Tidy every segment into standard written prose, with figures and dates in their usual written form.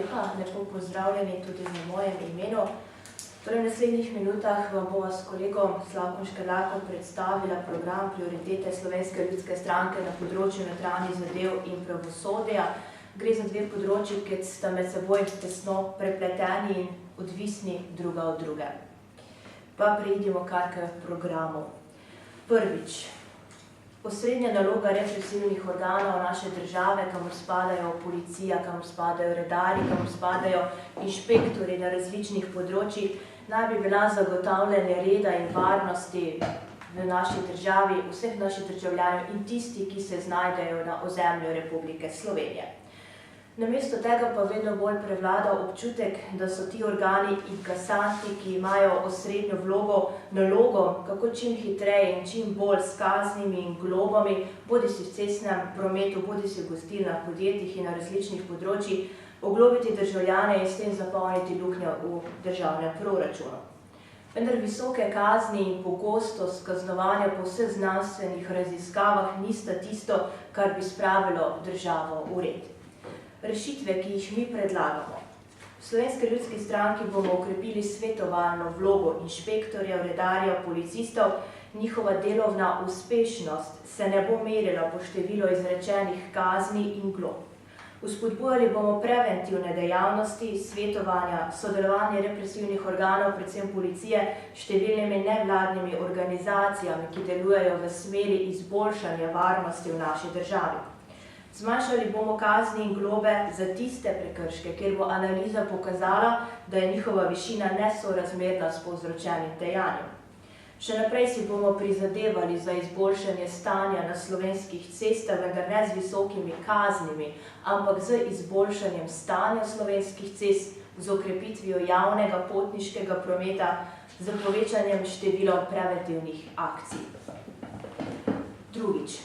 lepa, lepo pozdravljeni tudi v mojem imenu. Torej, v naslednjih minutah vam bova s kolegom Slavkom Škrlakom predstavila program prioritete Slovenske ljudske stranke na področju notranjih zadev in pravosodja. Gre za dve področji, ki sta med seboj tesno prepleteni in odvisni druga od druge. Pa preidimo kar k programu. Prvič. Osrednja naloga represivnih organov naše države, kamor spadajo policija, kamor spadajo redarji, kamor spadajo inšpektorji na različnih področjih, naj bi bila zagotavljanje reda in varnosti v naši državi, vseh naših državljanov in tisti, ki se znajdejo na ozemlju Republike Slovenije. Namesto tega pa vedno bolj prevlada občutek, da so ti organi inkasanti, ki imajo osrednjo nalogo, kako čim hitreje in čim bolj s kaznimi in globami, bodisi v cestnem prometu, bodisi v gostilnah, podjetjih in na različnih področjih, oglobiti državljane in s tem zapolniti luknjo v državnem proračunu. Vendar visoke kazni in pogostost kaznovanja po vseh znanstvenih raziskavah nista tisto, kar bi spravilo državo v red. Rešitve, ki jih mi predlagamo. V Slovenski ljudski stranki bomo okrepili svetovalno vlogo inšpektorjev, redarjev, policistov, njihova delovna uspešnost se ne bo merila po številu izrečenih kazni in glob. Vzpodbujali bomo preventivne dejavnosti, svetovanja, sodelovanje represivnih organov, predvsem policije, številnimi nevladnimi organizacijami, ki delujejo v smeri izboljšanja varnosti v naši državi. Zmanjšali bomo kazni in globe za tiste prekrške, kjer bo analiza pokazala, da je njihova višina nesorazmerna s povzročenim dejanjem. Še naprej si bomo prizadevali za izboljšanje stanja na slovenskih cestah, vendar ne z visokimi kaznimi, ampak z izboljšanjem stanja slovenskih cest, z okrepitvijo javnega potniškega prometa, z povečanjem števila preventivnih akcij. Drugič.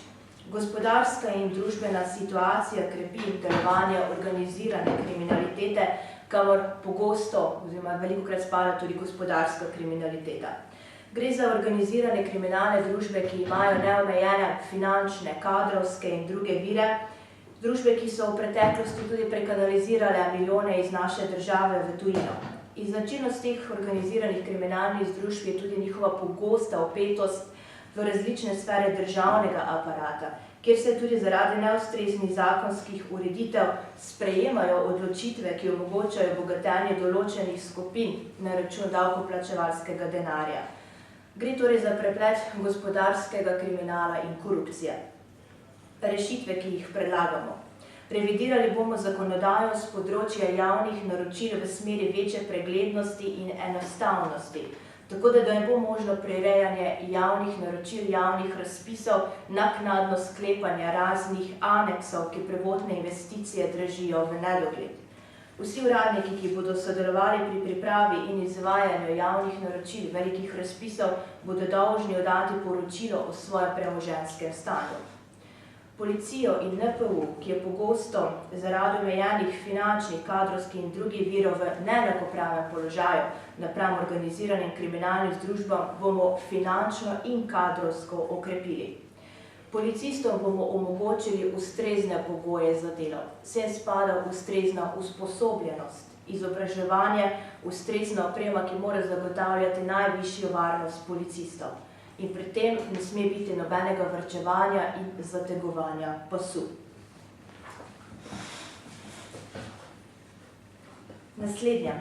Gospodarska in družbena situacija krepi delovanje organizirane kriminalitete, kamor pogosto oziroma velikokrat spada tudi gospodarska kriminaliteta. Gre za organizirane kriminalne družbe, ki imajo neomejene finančne, kadrovske in druge vire, družbe, ki so v preteklosti tudi prekanalizirale milijone iz naše države v tujino. In značilnost teh organiziranih kriminalnih družb je tudi njihova pogosta vpetost v različne sfere državnega aparata, kjer se tudi zaradi neustreznih zakonskih ureditev sprejemajo odločitve, ki omogočajo bogatenje določenih skupin na račun davkoplačevalskega denarja. Gre torej za preplet gospodarskega kriminala in korupcije. Rešitve, ki jih predlagamo. Revidirali bomo zakonodajo s področja javnih naročil v smeri večje preglednosti in enostavnosti, tako da ne bo možno prirejanje javnih naročil, javnih razpisov, naknadno sklepanje raznih aneksov, ki prvotne investicije dražijo v nedogled. Vsi uradniki, ki bodo sodelovali pri pripravi in izvajanju javnih naročil velikih razpisov, bodo dolžni oddati poročilo o svojem premoženjskem stanju. Policijo in NPU, ki je pogosto zaradi omejenih finančnih, kadrovskih in drugih virov v neenakopravnem položaju napram organiziranim kriminalnim združbam, bomo finančno in kadrovsko okrepili. Policistom bomo omogočili ustrezne pogoje za delo. Sem spada ustrezna usposobljenost, izobraževanje, ustrezna oprema, ki mora zagotavljati najvišjo varnost policistov. In pri tem ne sme biti nobenega varčevanja in zategovanja pasu. Naslednje,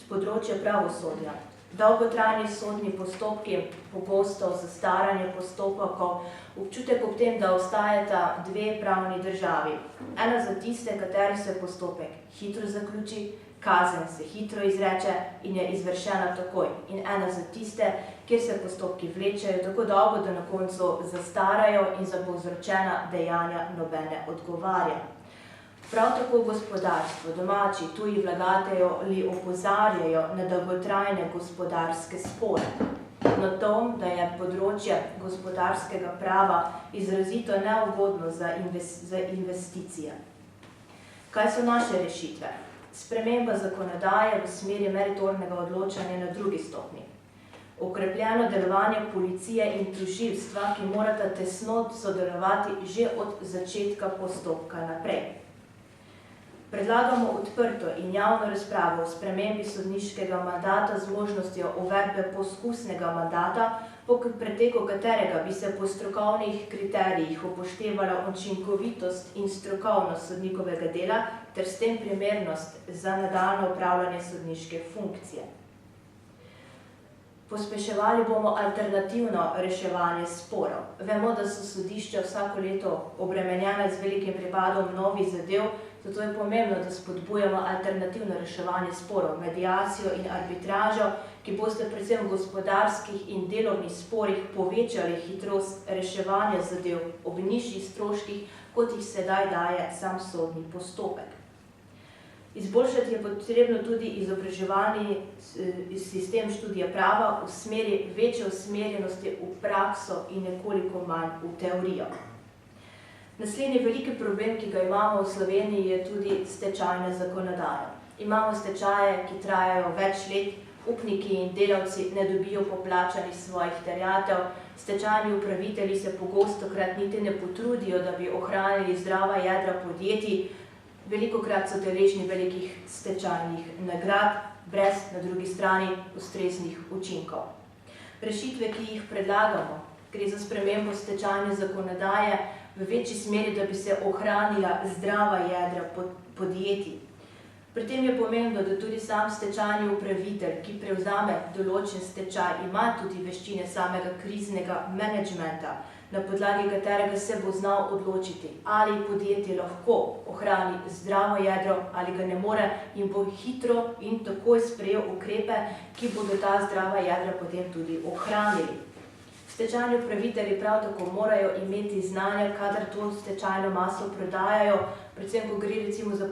z področja pravosodja. Dolgotrajni sodni postopki, pogosto zastaranje postopkov, občutek ob tem, da ostajata dve pravni državi. Ena za tiste, kateri se postopek hitro zaključi, kazen se hitro izreče in je izvršena takoj. In ena za tiste, kjer se postopki vlečejo tako dolgo, da na koncu zastarajo in za povzročena dejanja nobene odgovarja. Prav tako gospodarstvo, domači, tuji vlagatelji opozarjajo na dolgotrajne gospodarske spore. Na tom, da je področje gospodarskega prava izrazito neugodno za investicije. Kaj so naše rešitve? Sprememba zakonodaje v smeri meritornega odločanja na drugi stopnji. Okrepljeno delovanje policije in tožilstva, ki morata tesno sodelovati že od začetka postopka naprej. Predlagamo odprto in javno razpravo o spremembi sodniškega mandata z možnostjo uvedbe poskusnega mandata, po preteku katerega bi se po strokovnih kriterijih upoštevala učinkovitost in strokovnost sodnikovega dela ter s tem primernost za nadaljnje opravljanje sodniške funkcije. Pospeševali bomo alternativno reševanje sporov. Vemo, da so sodišča vsako leto obremenjena z velikim pripadom novih zadev, zato je pomembno, da spodbujamo alternativno reševanje sporov, mediacijo in arbitražo, ki boste predvsem v gospodarskih in delovnih sporih povečali hitrost reševanja zadev ob nižjih stroških, kot jih sedaj daje sam sodni postopek. Izboljšati je potrebno tudi izobraževalni sistem študija prava v smeri večje usmerjenosti v prakso in nekoliko manj v teorijo. Naslednji veliki problem, ki ga imamo v Sloveniji, je tudi stečajna zakonodaja. Imamo stečaje, ki trajajo več let, upniki in delavci ne dobijo poplačanih svojih terjatev, stečajni upravitelji se pogostokrat niti ne potrudijo, da bi ohranili zdrava jedra podjetij, velikokrat so deležni velikih stečajnih nagrad, brez na drugi strani ustreznih učinkov. Rešitve, ki jih predlagamo, gre za spremembo stečajne zakonodaje v večji smeri, da bi se ohranila zdrava jedra podjetij. Pri tem je pomembno, da tudi sam stečajni upravitelj, ki prevzame določen stečaj, ima tudi veščine samega kriznega menedžmenta, na podlagi katerega se bo znal odločiti, ali podjetje lahko ohrani zdravo jedro ali ga ne more in bo hitro in takoj sprejel ukrepe, ki bodo ta zdrava jedra potem tudi ohranili. Stečajni upravitelji prav tako morajo imeti znanje, kadar to stečajno maso prodajajo, predvsem ko gre recimo za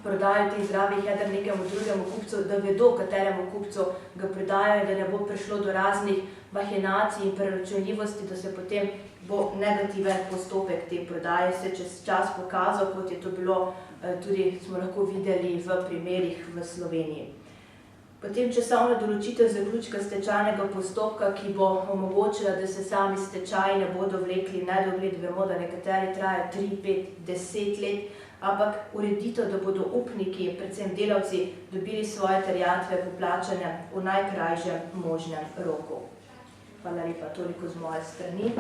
prodajo teh zdravih jeder nekemu drugemu kupcu, da vedo, kateremu kupcu ga prodajajo, da ne bo prišlo do raznih mahinacij in preračunljivosti, da se potem bo negativen postopek te prodaje se čez čas pokazal, kot je to bilo tudi, smo lahko videli v primerih v Sloveniji. Potem časovna določitev zaključka stečajnega postopka, ki bo omogočila, da se sami stečaji ne bodo vlekli nedogled. Vemo, da nekateri trajajo 3, 5, 10 let, ampak ureditev, da bodo upniki, predvsem delavci, dobili svoje terjatve poplačane v najkrajšem možnem roku. Hvala lepa, toliko z moje strani.